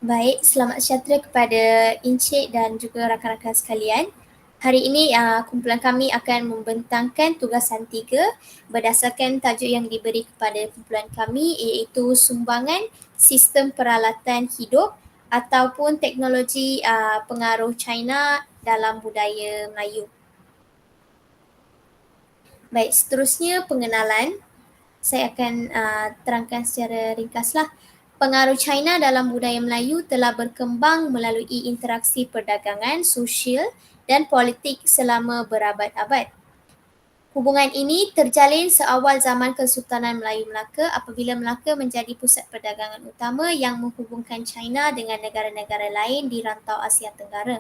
Baik, selamat sejahtera kepada Encik dan juga rakan-rakan sekalian. Hari ini kumpulan kami akan membentangkan tugasan 3 berdasarkan tajuk yang diberi kepada kumpulan kami, iaitu sumbangan sistem peralatan hidup ataupun teknologi pengaruh China dalam budaya Melayu. Baik, seterusnya pengenalan. Saya akan terangkan secara ringkaslah. Pengaruh China dalam budaya Melayu telah berkembang melalui interaksi perdagangan, sosial dan politik selama berabad-abad. Hubungan ini terjalin seawal zaman Kesultanan Melayu Melaka apabila Melaka menjadi pusat perdagangan utama yang menghubungkan China dengan negara-negara lain di rantau Asia Tenggara.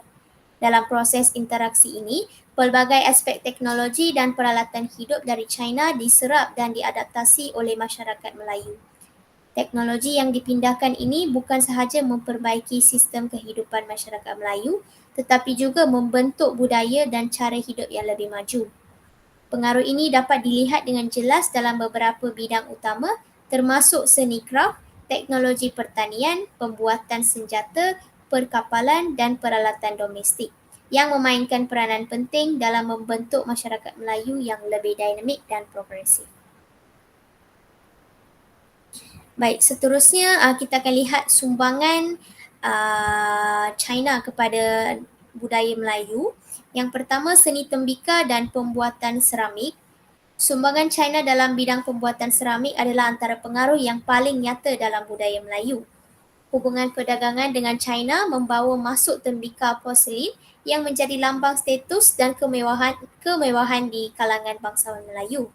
Dalam proses interaksi ini, pelbagai aspek teknologi dan peralatan hidup dari China diserap dan diadaptasi oleh masyarakat Melayu. Teknologi yang dipindahkan ini bukan sahaja memperbaiki sistem kehidupan masyarakat Melayu, tetapi juga membentuk budaya dan cara hidup yang lebih maju. Pengaruh ini dapat dilihat dengan jelas dalam beberapa bidang utama, termasuk seni kraf, teknologi pertanian, pembuatan senjata, perkapalan dan peralatan domestik yang memainkan peranan penting dalam membentuk masyarakat Melayu yang lebih dinamik dan progresif. Baik, seterusnya kita akan lihat sumbangan China kepada budaya Melayu. Yang pertama, seni tembika dan pembuatan seramik. Sumbangan China dalam bidang pembuatan seramik adalah antara pengaruh yang paling nyata dalam budaya Melayu. Hubungan perdagangan dengan China membawa masuk tembika porselin yang menjadi lambang status dan kemewahan di kalangan bangsawan Melayu.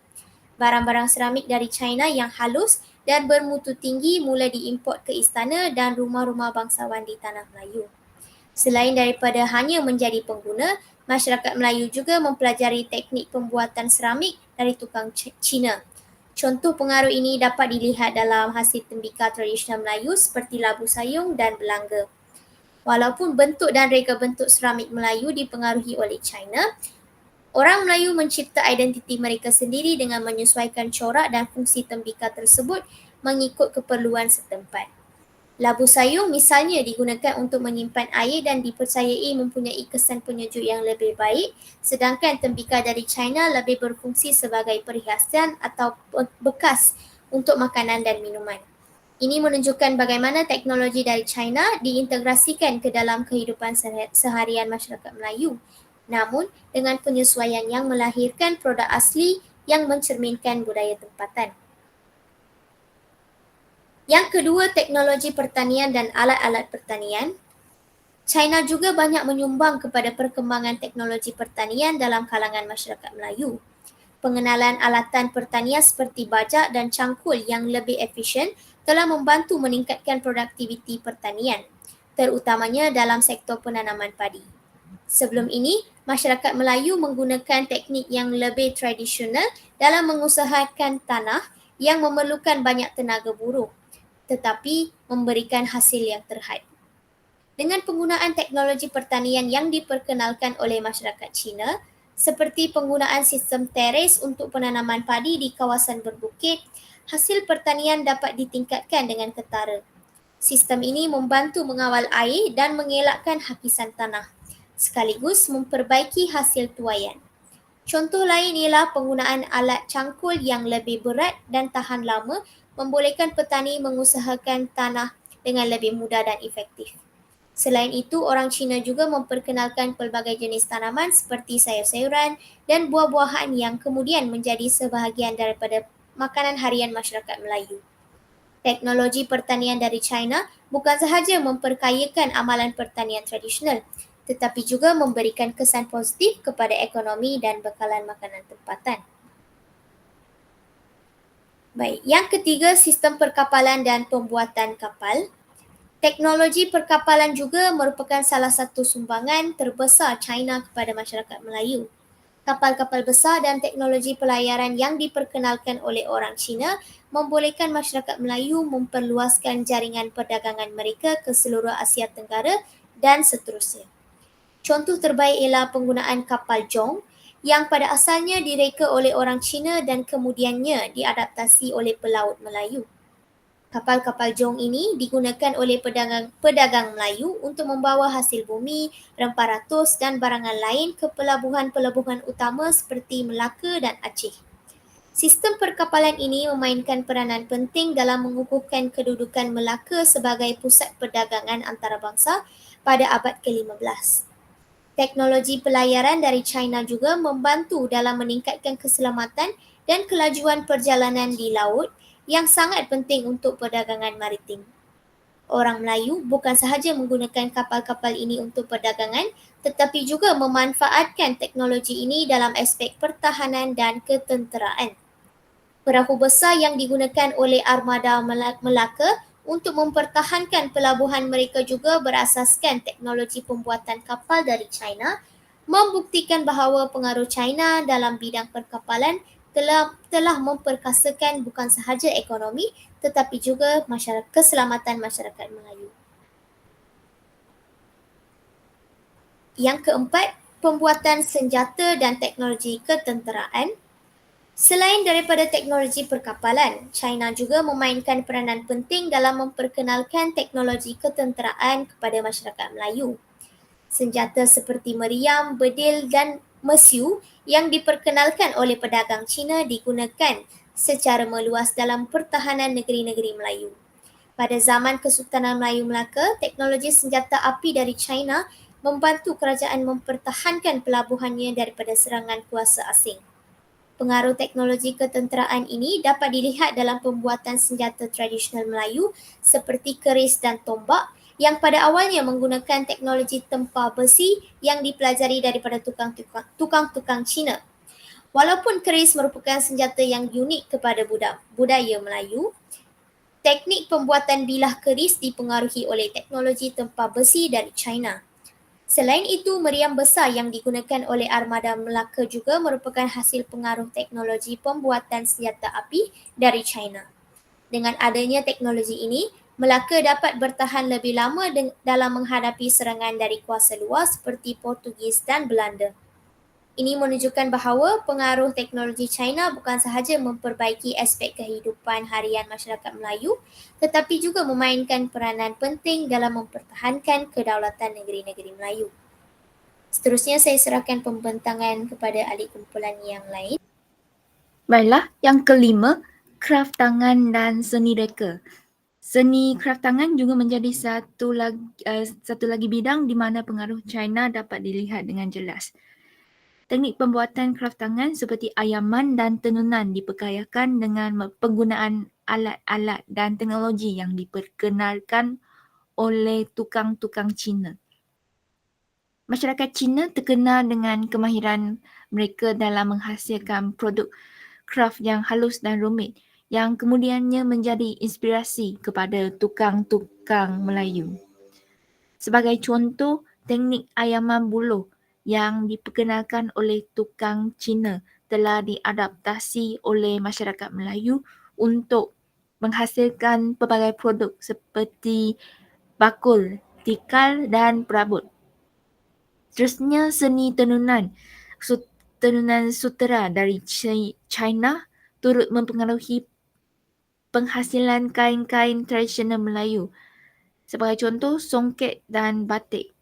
Barang-barang seramik dari China yang halus dan bermutu tinggi mula diimport ke istana dan rumah-rumah bangsawan di tanah Melayu. Selain daripada hanya menjadi pengguna, masyarakat Melayu juga mempelajari teknik pembuatan seramik dari tukang Cina. Contoh pengaruh ini dapat dilihat dalam hasil tembika tradisional Melayu seperti labu sayung dan belanga. Walaupun bentuk dan reka bentuk seramik Melayu dipengaruhi oleh China, orang Melayu mencipta identiti mereka sendiri dengan menyesuaikan corak dan fungsi tembika tersebut mengikut keperluan setempat. Labu sayung misalnya digunakan untuk menyimpan air dan dipercayai mempunyai kesan penyejuk yang lebih baik, sedangkan tembika dari China lebih berfungsi sebagai perhiasan atau bekas untuk makanan dan minuman. Ini menunjukkan bagaimana teknologi dari China diintegrasikan ke dalam kehidupan seharian masyarakat Melayu. Namun, dengan penyesuaian yang melahirkan produk asli yang mencerminkan budaya tempatan. Yang kedua, teknologi pertanian dan alat-alat pertanian. China juga banyak menyumbang kepada perkembangan teknologi pertanian dalam kalangan masyarakat Melayu. Pengenalan alatan pertanian seperti bajak dan cangkul yang lebih efisien telah membantu meningkatkan produktiviti pertanian, terutamanya dalam sektor penanaman padi. Sebelum ini, masyarakat Melayu menggunakan teknik yang lebih tradisional dalam mengusahakan tanah yang memerlukan banyak tenaga buruh, tetapi memberikan hasil yang terhad. Dengan penggunaan teknologi pertanian yang diperkenalkan oleh masyarakat Cina, seperti penggunaan sistem teres untuk penanaman padi di kawasan berbukit, hasil pertanian dapat ditingkatkan dengan ketara. Sistem ini membantu mengawal air dan mengelakkan hakisan tanah, sekaligus memperbaiki hasil tuaian. Contoh lain ialah penggunaan alat cangkul yang lebih berat dan tahan lama membolehkan petani mengusahakan tanah dengan lebih mudah dan efektif. Selain itu, orang Cina juga memperkenalkan pelbagai jenis tanaman seperti sayur-sayuran dan buah-buahan yang kemudian menjadi sebahagian daripada makanan harian masyarakat Melayu. Teknologi pertanian dari China bukan sahaja memperkayakan amalan pertanian tradisional, tetapi juga memberikan kesan positif kepada ekonomi dan bekalan makanan tempatan. Baik, yang ketiga, sistem perkapalan dan pembuatan kapal. Teknologi perkapalan juga merupakan salah satu sumbangan terbesar China kepada masyarakat Melayu. Kapal-kapal besar dan teknologi pelayaran yang diperkenalkan oleh orang Cina membolehkan masyarakat Melayu memperluaskan jaringan perdagangan mereka ke seluruh Asia Tenggara dan seterusnya. Contoh terbaik ialah penggunaan kapal Jong yang pada asalnya direka oleh orang Cina dan kemudiannya diadaptasi oleh pelaut Melayu. Kapal-kapal jong ini digunakan oleh pedagang Melayu untuk membawa hasil bumi, rempah ratus dan barangan lain ke pelabuhan-pelabuhan utama seperti Melaka dan Aceh. Sistem perkapalan ini memainkan peranan penting dalam mengukuhkan kedudukan Melaka sebagai pusat perdagangan antarabangsa pada abad ke-15. Teknologi pelayaran dari China juga membantu dalam meningkatkan keselamatan dan kelajuan perjalanan di laut yang sangat penting untuk perdagangan maritim. Orang Melayu bukan sahaja menggunakan kapal-kapal ini untuk perdagangan, tetapi juga memanfaatkan teknologi ini dalam aspek pertahanan dan ketenteraan. Perahu besar yang digunakan oleh armada Melaka untuk mempertahankan pelabuhan mereka juga berasaskan teknologi pembuatan kapal dari China, membuktikan bahawa pengaruh China dalam bidang perkapalan telah memperkasakan bukan sahaja ekonomi tetapi juga keselamatan masyarakat Melayu. Yang keempat, pembuatan senjata dan teknologi ketenteraan. Selain daripada teknologi perkapalan, China juga memainkan peranan penting dalam memperkenalkan teknologi ketenteraan kepada masyarakat Melayu. Senjata seperti meriam, bedil dan mesiu yang diperkenalkan oleh pedagang Cina digunakan secara meluas dalam pertahanan negeri-negeri Melayu. Pada zaman Kesultanan Melayu Melaka, teknologi senjata api dari China membantu kerajaan mempertahankan pelabuhannya daripada serangan kuasa asing. Pengaruh teknologi ketenteraan ini dapat dilihat dalam pembuatan senjata tradisional Melayu seperti keris dan tombak yang pada awalnya menggunakan teknologi tempar besi yang dipelajari daripada tukang-tukang Cina. Walaupun keris merupakan senjata yang unik kepada budaya Melayu, teknik pembuatan bilah keris dipengaruhi oleh teknologi tempar besi dari China. Selain itu, meriam besar yang digunakan oleh armada Melaka juga merupakan hasil pengaruh teknologi pembuatan senjata api dari China. Dengan adanya teknologi ini, Melaka dapat bertahan lebih lama dalam menghadapi serangan dari kuasa luar seperti Portugis dan Belanda. Ini menunjukkan bahawa pengaruh teknologi China bukan sahaja memperbaiki aspek kehidupan harian masyarakat Melayu, tetapi juga memainkan peranan penting dalam mempertahankan kedaulatan negeri-negeri Melayu. Seterusnya saya serahkan pembentangan kepada ahli kumpulan yang lain. Baiklah, yang kelima, kraft tangan dan seni reka. Seni kraft tangan juga menjadi satu lagi bidang di mana pengaruh China dapat dilihat dengan jelas. Teknik pembuatan kraft tangan seperti ayaman dan tenunan diperkayakan dengan penggunaan alat-alat dan teknologi yang diperkenalkan oleh tukang-tukang Cina. Masyarakat Cina terkenal dengan kemahiran mereka dalam menghasilkan produk kraft yang halus dan rumit yang kemudiannya menjadi inspirasi kepada tukang-tukang Melayu. Sebagai contoh, teknik ayaman buluh yang diperkenalkan oleh tukang Cina telah diadaptasi oleh masyarakat Melayu untuk menghasilkan pelbagai produk seperti bakul, tikar dan perabot. Seterusnya, seni tenunan. Tenunan sutera dari China turut mempengaruhi penghasilan kain-kain tradisional Melayu. Sebagai contoh, songket dan batik.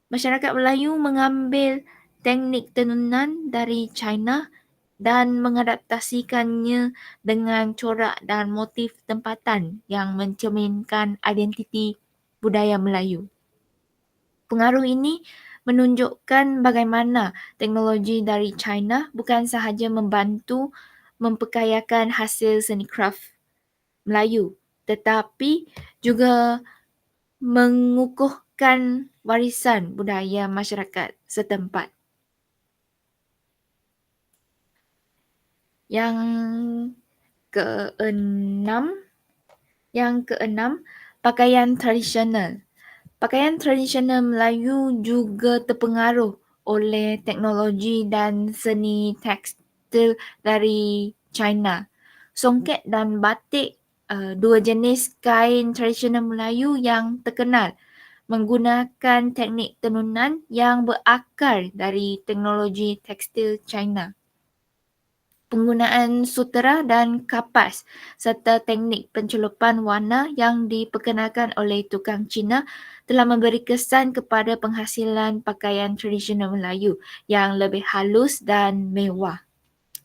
Masyarakat Melayu mengambil teknik tenunan dari China dan mengadaptasikannya dengan corak dan motif tempatan yang mencerminkan identiti budaya Melayu. Pengaruh ini menunjukkan bagaimana teknologi dari China bukan sahaja membantu memperkayakan hasil seni kraft Melayu, tetapi juga mengukuhkan warisan budaya masyarakat setempat. Yang keenam, pakaian tradisional. Pakaian tradisional Melayu juga terpengaruh oleh teknologi dan seni tekstil dari China. Songket dan batik, dua jenis kain tradisional Melayu yang terkenal, menggunakan teknik tenunan yang berakar dari teknologi tekstil China. penggunaan sutera dan kapas serta teknik pencelupan warna yang diperkenalkan oleh tukang Cina telah memberi kesan kepada penghasilan pakaian tradisional Melayu yang lebih halus dan mewah.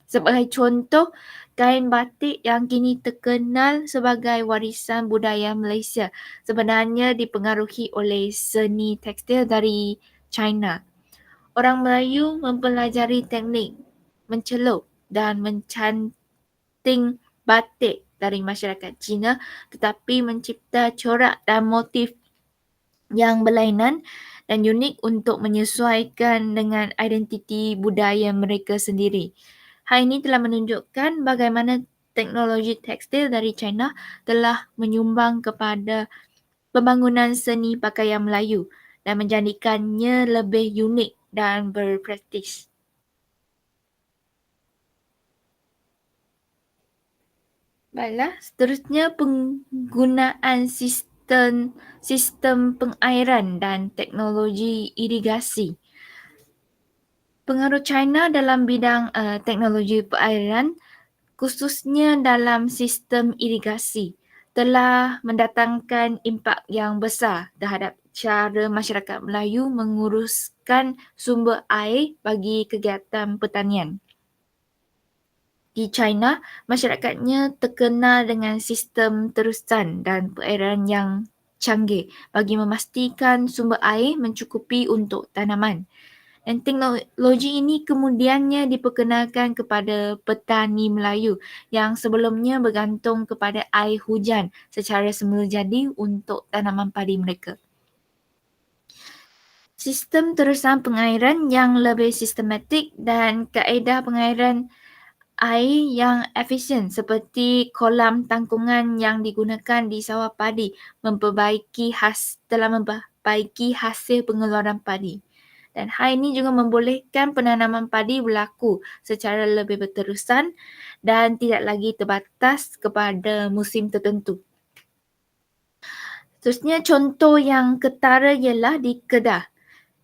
Sebagai contoh, kain batik yang kini terkenal sebagai warisan budaya Malaysia sebenarnya dipengaruhi oleh seni tekstil dari China. Orang Melayu mempelajari teknik mencelup dan mencanting batik dari masyarakat Cina tetapi mencipta corak dan motif yang berlainan dan unik untuk menyesuaikan dengan identiti budaya mereka sendiri. Hal ini telah menunjukkan bagaimana teknologi tekstil dari China telah menyumbang kepada pembangunan seni pakaian Melayu dan menjadikannya lebih unik dan berprestij. Baiklah, seterusnya penggunaan sistem pengairan dan teknologi irigasi. Pengaruh China dalam bidang teknologi perairan, khususnya dalam sistem irigasi, telah mendatangkan impak yang besar terhadap cara masyarakat Melayu menguruskan sumber air bagi kegiatan pertanian. Di China, masyarakatnya terkenal dengan sistem terusan dan perairan yang canggih bagi memastikan sumber air mencukupi untuk tanaman. Dan teknologi ini kemudiannya diperkenalkan kepada petani Melayu yang sebelumnya bergantung kepada air hujan secara semula jadi untuk tanaman padi mereka. Sistem terusan pengairan yang lebih sistematik dan kaedah pengairan air yang efisien seperti kolam tangkungan yang digunakan di sawah padi telah memperbaiki hasil pengeluaran padi. Dan hal ini juga membolehkan penanaman padi berlaku secara lebih berterusan dan tidak lagi terbatas kepada musim tertentu. Seterusnya contoh yang ketara ialah di Kedah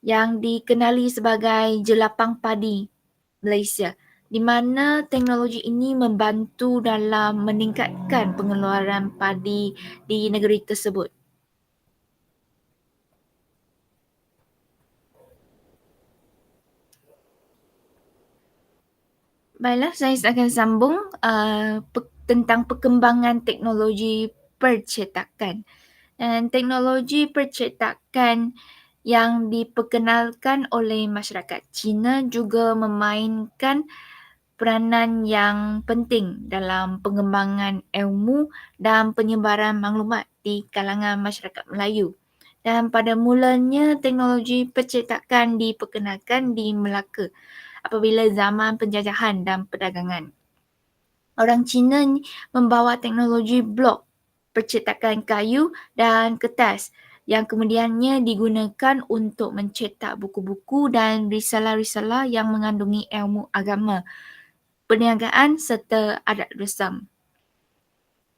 yang dikenali sebagai jelapang padi Malaysia, di mana teknologi ini membantu dalam meningkatkan pengeluaran padi di negeri tersebut. Baiklah, saya akan sambung tentang perkembangan teknologi percetakan. Dan teknologi percetakan yang diperkenalkan oleh masyarakat Cina juga memainkan peranan yang penting dalam pengembangan ilmu dan penyebaran maklumat di kalangan masyarakat Melayu. Dan pada mulanya teknologi percetakan diperkenalkan di Melaka apabila zaman penjajahan dan perdagangan. Orang Cina membawa teknologi blok percetakan kayu dan kertas yang kemudiannya digunakan untuk mencetak buku-buku dan risalah-risalah yang mengandungi ilmu agama, perniagaan serta adat resam.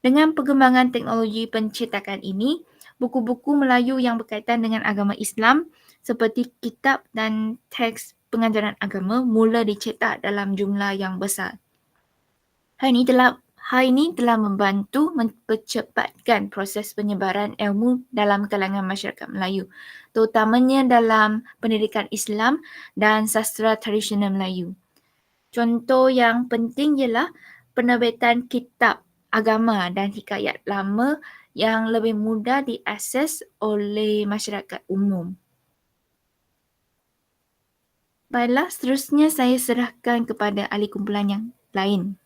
Dengan perkembangan teknologi pencetakan ini, buku-buku Melayu yang berkaitan dengan agama Islam seperti kitab dan teks pengajaran agama mula dicetak dalam jumlah yang besar. Hal ini telah membantu mempercepatkan proses penyebaran ilmu dalam kalangan masyarakat Melayu, terutamanya dalam pendidikan Islam dan sastra tradisional Melayu. Contoh yang penting ialah penerbitan kitab agama dan hikayat lama yang lebih mudah diakses oleh masyarakat umum. Baiklah, seterusnya saya serahkan kepada ahli kumpulan yang lain.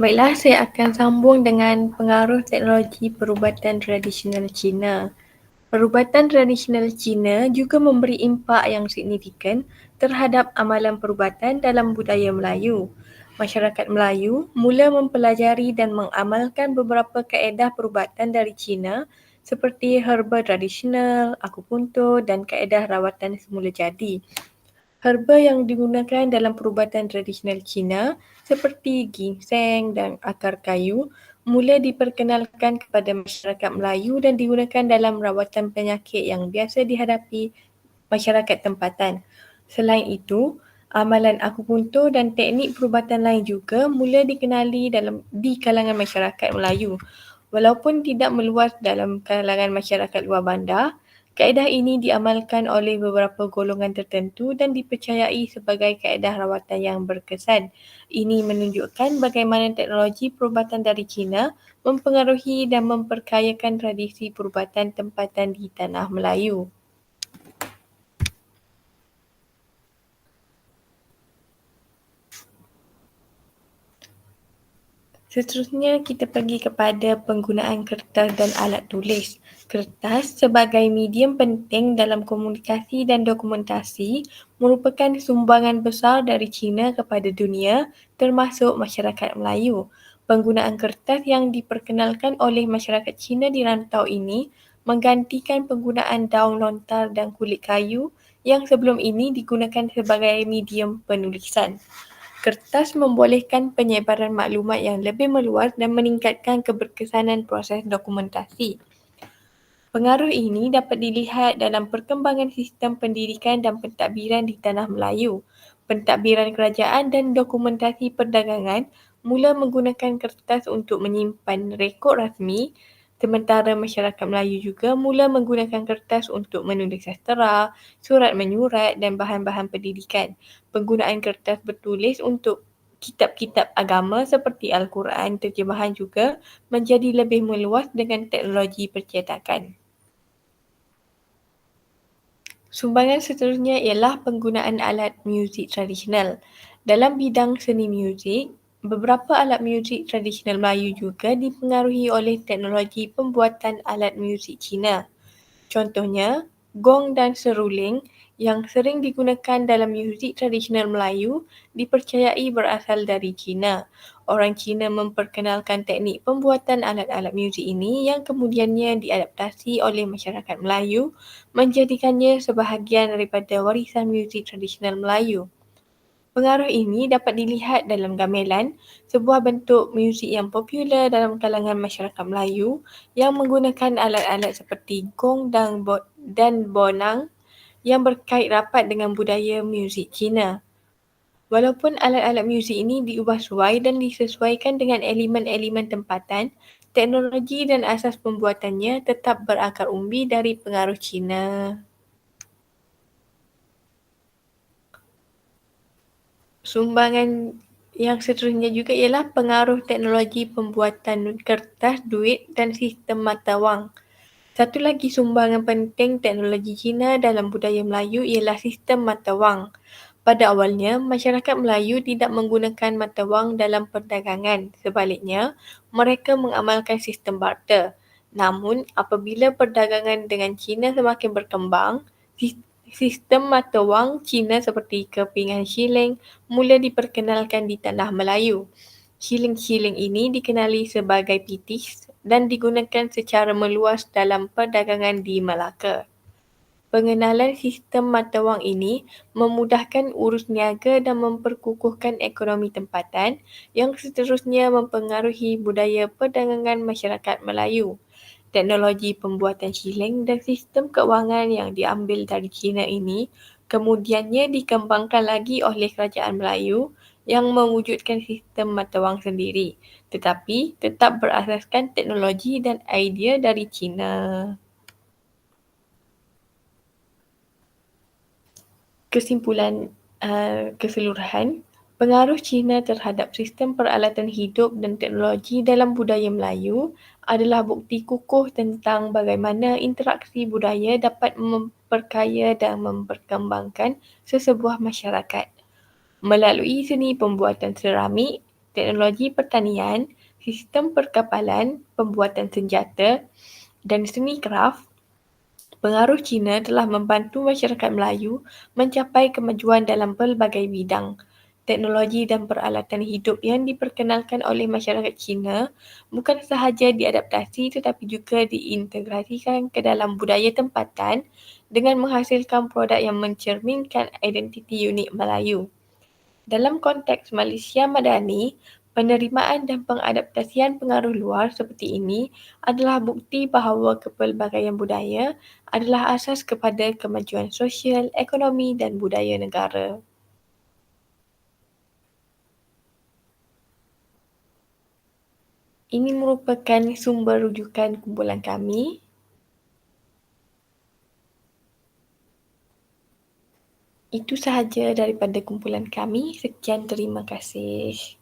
Baiklah, saya akan sambung dengan pengaruh teknologi perubatan tradisional Cina. Perubatan tradisional Cina juga memberi impak yang signifikan terhadap amalan perubatan dalam budaya Melayu. Masyarakat Melayu mula mempelajari dan mengamalkan beberapa kaedah perubatan dari Cina seperti herba tradisional, akupuntur dan kaedah rawatan semula jadi. Herba yang digunakan dalam perubatan tradisional Cina seperti ginseng dan akar kayu mula diperkenalkan kepada masyarakat Melayu dan digunakan dalam rawatan penyakit yang biasa dihadapi masyarakat tempatan. Selain itu, Amalan akupuntur dan teknik perubatan lain juga mula dikenali di kalangan masyarakat Melayu. Walaupun tidak meluas dalam kalangan masyarakat luar bandar, kaedah ini diamalkan oleh beberapa golongan tertentu dan dipercayai sebagai kaedah rawatan yang berkesan. Ini menunjukkan bagaimana teknologi perubatan dari China mempengaruhi dan memperkayakan tradisi perubatan tempatan di tanah Melayu. Seterusnya, kita pergi kepada penggunaan kertas dan alat tulis. Kertas sebagai medium penting dalam komunikasi dan dokumentasi merupakan sumbangan besar dari China kepada dunia, termasuk masyarakat Melayu. Penggunaan kertas yang diperkenalkan oleh masyarakat China di rantau ini menggantikan penggunaan daun lontar dan kulit kayu yang sebelum ini digunakan sebagai medium penulisan. Kertas membolehkan penyebaran maklumat yang lebih meluas dan meningkatkan keberkesanan proses dokumentasi. Pengaruh ini dapat dilihat dalam perkembangan sistem pendidikan dan pentadbiran di tanah Melayu. Pentadbiran kerajaan dan dokumentasi perdagangan mula menggunakan kertas untuk menyimpan rekod rasmi, sementara masyarakat Melayu juga mula menggunakan kertas untuk menulis sastera, surat menyurat dan bahan-bahan pendidikan. Penggunaan kertas bertulis untuk kitab-kitab agama seperti Al-Quran terjemahan juga menjadi lebih meluas dengan teknologi percetakan. Sumbangan seterusnya ialah penggunaan alat muzik tradisional. Dalam bidang seni muzik, beberapa alat muzik tradisional Melayu juga dipengaruhi oleh teknologi pembuatan alat muzik Cina. Contohnya, gong dan seruling yang sering digunakan dalam muzik tradisional Melayu dipercayai berasal dari Cina. Orang Cina memperkenalkan teknik pembuatan alat-alat muzik ini yang kemudiannya diadaptasi oleh masyarakat Melayu menjadikannya sebahagian daripada warisan muzik tradisional Melayu. Pengaruh ini dapat dilihat dalam gamelan, sebuah bentuk muzik yang popular dalam kalangan masyarakat Melayu yang menggunakan alat-alat seperti gong dan bonang yang berkait rapat dengan budaya muzik Cina. Walaupun alat-alat muzik ini diubah suai dan disesuaikan dengan elemen-elemen tempatan, teknologi dan asas pembuatannya tetap berakar umbi dari pengaruh Cina. Sumbangan yang seterusnya juga ialah pengaruh teknologi pembuatan kertas, duit dan sistem mata wang. Satu lagi sumbangan penting teknologi Cina dalam budaya Melayu ialah sistem mata wang. Pada awalnya, masyarakat Melayu tidak menggunakan mata wang dalam perdagangan. Sebaliknya, mereka mengamalkan sistem barter. Namun, apabila perdagangan dengan China semakin berkembang, sistem mata wang China seperti kepingan shilling mula diperkenalkan di tanah Melayu. Shilling-shilling ini dikenali sebagai pitis dan digunakan secara meluas dalam perdagangan di Melaka. Pengenalan sistem mata wang ini memudahkan urus niaga dan memperkukuhkan ekonomi tempatan yang seterusnya mempengaruhi budaya perdagangan masyarakat Melayu. Teknologi pembuatan shilling dan sistem keuangan yang diambil dari China ini kemudiannya dikembangkan lagi oleh kerajaan Melayu yang mewujudkan sistem mata wang sendiri, tetapi tetap berasaskan teknologi dan idea dari China. Kesimpulan keseluruhan, pengaruh Cina terhadap sistem peralatan hidup dan teknologi dalam budaya Melayu adalah bukti kukuh tentang bagaimana interaksi budaya dapat memperkaya dan memperkembangkan sesebuah masyarakat. Melalui seni pembuatan seramik, teknologi pertanian, sistem perkapalan, pembuatan senjata dan seni kraft, pengaruh Cina telah membantu masyarakat Melayu mencapai kemajuan dalam pelbagai bidang. Teknologi dan peralatan hidup yang diperkenalkan oleh masyarakat Cina bukan sahaja diadaptasi tetapi juga diintegrasikan ke dalam budaya tempatan dengan menghasilkan produk yang mencerminkan identiti unik Melayu. Dalam konteks Malaysia Madani, penerimaan dan pengadaptasian pengaruh luar seperti ini adalah bukti bahawa kepelbagaian budaya adalah asas kepada kemajuan sosial, ekonomi dan budaya negara. Ini merupakan sumber rujukan kumpulan kami. Itu sahaja daripada kumpulan kami. Sekian, terima kasih.